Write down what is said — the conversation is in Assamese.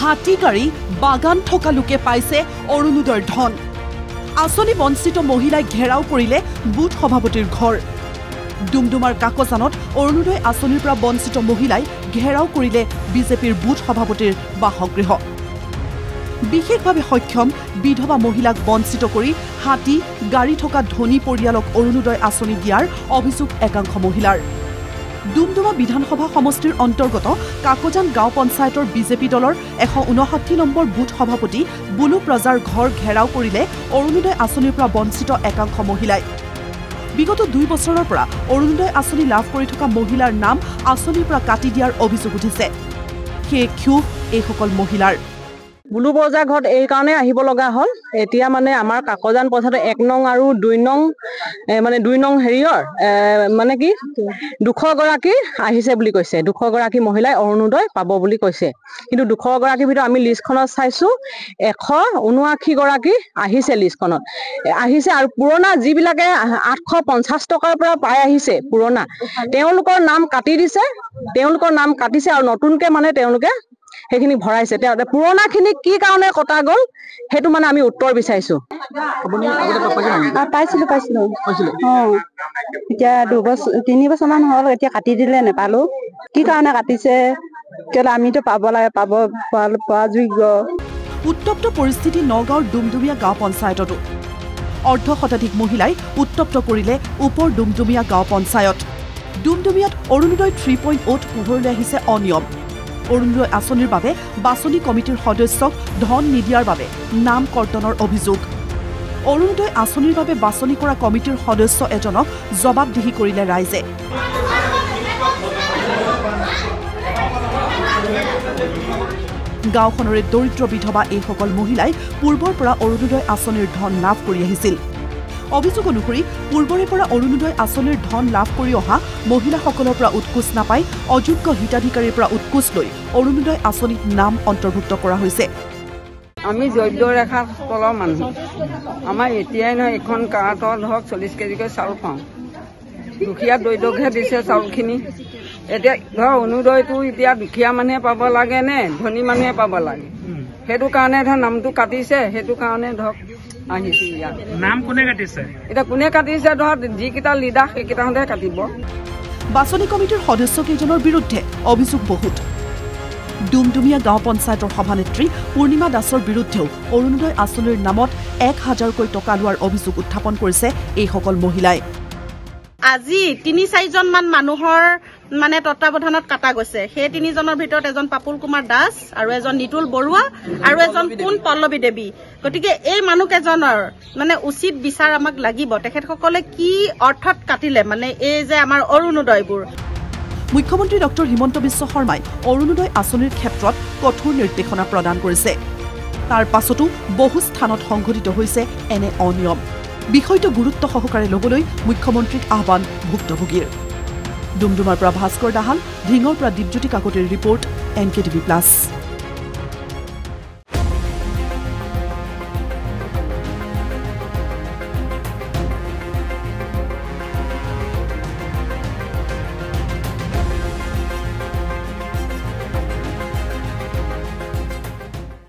হাতী গাড়ী বাগান থকা লোকে পাইছে অৰুণোদয়ৰ ধন আঁচনি বঞ্চিত মহিলাই ঘেৰাও কৰিলে বুথ সভাপতিৰ ঘৰ ডুমডুমাৰ কাকজানত অৰুণোদয় আঁচনিৰ পৰা বঞ্চিত মহিলাই ঘেৰাও কৰিলে বিজেপিৰ বুথ সভাপতিৰ বাসগৃহ বিশেষভাৱে সক্ষম বিধৱা মহিলাক বঞ্চিত কৰি হাতী গাড়ী থকা ধনী পৰিয়ালক অৰুণোদয় আঁচনি দিয়াৰ অভিযোগ একাংশ মহিলাৰ ডুমডুমা বিধানসভা সমষ্টিৰ অন্তৰ্গত কাকজান গাঁও পঞ্চায়তৰ বিজেপি দলৰ 159 নম্বৰ বুথ সভাপতি বুলু প্ৰজাৰ ঘৰ ঘেৰাও কৰিলে অৰুণোদয় আঁচনিৰ পৰা বঞ্চিত একাংশ মহিলাই বিগত 2 বছৰৰ পৰা অৰুণোদয় আঁচনি লাভ কৰি থকা মহিলাৰ নাম আঁচনিৰ পৰা কাটি দিয়াৰ অভিযোগ উঠিছে সেই ক্ষোভ এইসকল মহিলাৰ বুলু বজাৰ ঘৰত এই কাৰণে আহিব লগা হল এতিয়া মানে আমাৰ কাকজান পঞ্চায়ত 1 নং আৰু 2 নং মানে 2 নং হেৰিয়ৰ মানে কি 200 গৰাকী আহিছে বুলি কৈছে 200 গৰাকী মহিলাই অৰুণোদয় পাব বুলি কৈছে কিন্তু 200 গৰাকী ভিতৰত আমি লিষ্টখনত চাইছো 179 গৰাকী আহিছে লিষ্টখনত আহিছে আৰু পুৰণা যিবিলাকে 850 টকাৰ পৰা পাই আহিছে পুৰণা তেওঁলোকৰ নাম কাটি দিছে তেওঁলোকৰ নাম কাটিছে আৰু নতুনকে মানে তেওঁলোকে হেখিনি ভৰাইছে তে পুৰণা খিনি কি কাৰণে কটা গল হেতু মানে আমি উত্তৰ বিচাৰিছো আপুনি আগতে পাইছিলো এতিয়া 3 বছৰ মান হ'ল এতিয়া কাটি দিলে নেপালো কি কাৰণে কাটিছে কেলে আমিতো পাব লাগে পাব পোৱা যোগ্য উত্তপ্ত পৰিস্থিতি নগাঁৱৰ ডুমডুমিয়া গাঁও পঞ্চায়ততো অৰ্ধ শতাধিক মহিলাই উত্তপ্ত কৰিলে ওপৰ ডুমডুমিয়া গাঁও পঞ্চায়ত ডুমডুমিয়াত অৰুণোদয় 3.0 পোহৰলৈ আহিছে অনিয়ম অৰুণোদয় আঁচনিৰ বাবে বাছনি কমিটিৰ সদস্যক ধন নিদিয়াৰ বাবে নাম কৰ্তনৰ অভিযোগ অৰুণোদয় আঁচনিৰ বাবে বাছনি কৰা কমিটিৰ সদস্য এজনক জবাবদিহি কৰিলে ৰাইজে গাঁওখনৰে দৰিদ্ৰ বিধৱা এইসকল মহিলাই পূৰ্বৰ পৰা অৰুণোদয় আঁচনিৰ ধন লাভ কৰি আহিছিল অভিযোগ অনুসৰি পূৰ্বৰে পৰা অৰুণোদয় আঁচনিৰ ধন লাভ কৰি অহা মহিলাসকলৰ পৰা উৎকোচ নাপাই অযোগ্য হিতাধিকাৰীৰ পৰা উৎকোচ লৈ অৰুণোদয় আঁচনিত নাম অন্তৰ্ভুক্ত কৰা হৈছে আমি জৈৱ ৰেখাৰ তলৰ মানুহ আমাৰ এতিয়াই নহয় এখন কাৰ্টত ধৰক 40 কেজিকৈ চাউল পাওঁ দুখীয়া দৰিদ্ৰকহে দিছে চাউলখিনি এতিয়া ধৰ অৰুণোদয়টো এতিয়া দুখীয়া মানুহে পাব লাগে নে ধনী মানুহে পাব লাগে সেইটো কাৰণে ধৰ নামটো কাটিছে সেইটো কাৰণে ধৰক আহিছে ইয়াত নাম কোনে কাটিছে এটা কোনে কাটিছে ধৰ যিকেইটা লিডাৰ সেইকেইটাহঁতে কাটিব বাছনি কমিটিৰ সদস্য কেইজনৰ বিৰুদ্ধে অভিযোগ বহুত ডুমডুমিয়া গাঁও পঞ্চায়তৰ সভানেত্ৰী পূৰ্ণিমা দাসৰ বিৰুদ্ধেও অৰুণোদয় আঁচনিৰ নামত 1000কৈ টকা লোৱাৰ অভিযোগ উত্থাপন কৰিছে এইসকল মহিলাই আজি 3-4 জন মান মানুহৰ মানে তত্ত্বাৱধানত কাটা গৈছে সেই 3 জনৰ ভিতৰত এজন পাপুল কুমাৰ দাস আৰু এজন নিতুল বৰুৱা আৰু এজন কোন পল্লৱী দেৱী গতিকে এই মানুহকেজনৰ মানে উচিত বিচাৰ আমাক লাগিব তেখেতসকলে কি অৰ্থত কাটিলে মানে এই যে আমাৰ অৰুণোদয়বোৰ মুখ্যমন্ত্ৰী ডক্টৰ হিমন্ত বিশ্ব শৰ্মাই অৰুণোদয় আঁচনিৰ ক্ষেত্ৰত কঠোৰ নিৰ্দেশনা প্ৰদান কৰিছে তাৰ পাছতো বহু স্থানত সংঘটিত হৈছে এনে অনিয়ম বিষয়টো গুৰুত্ব সহকাৰে ল'বলৈ মুখ্যমন্ত্ৰীক আহ্বান ভুক্তভোগীৰ ডুমডুমাৰ পৰা ভাস্কৰ দাহাল ঢিঙৰ পৰা দীপজ্যোতি কাকতিৰ ৰিপৰ্ট NKTV+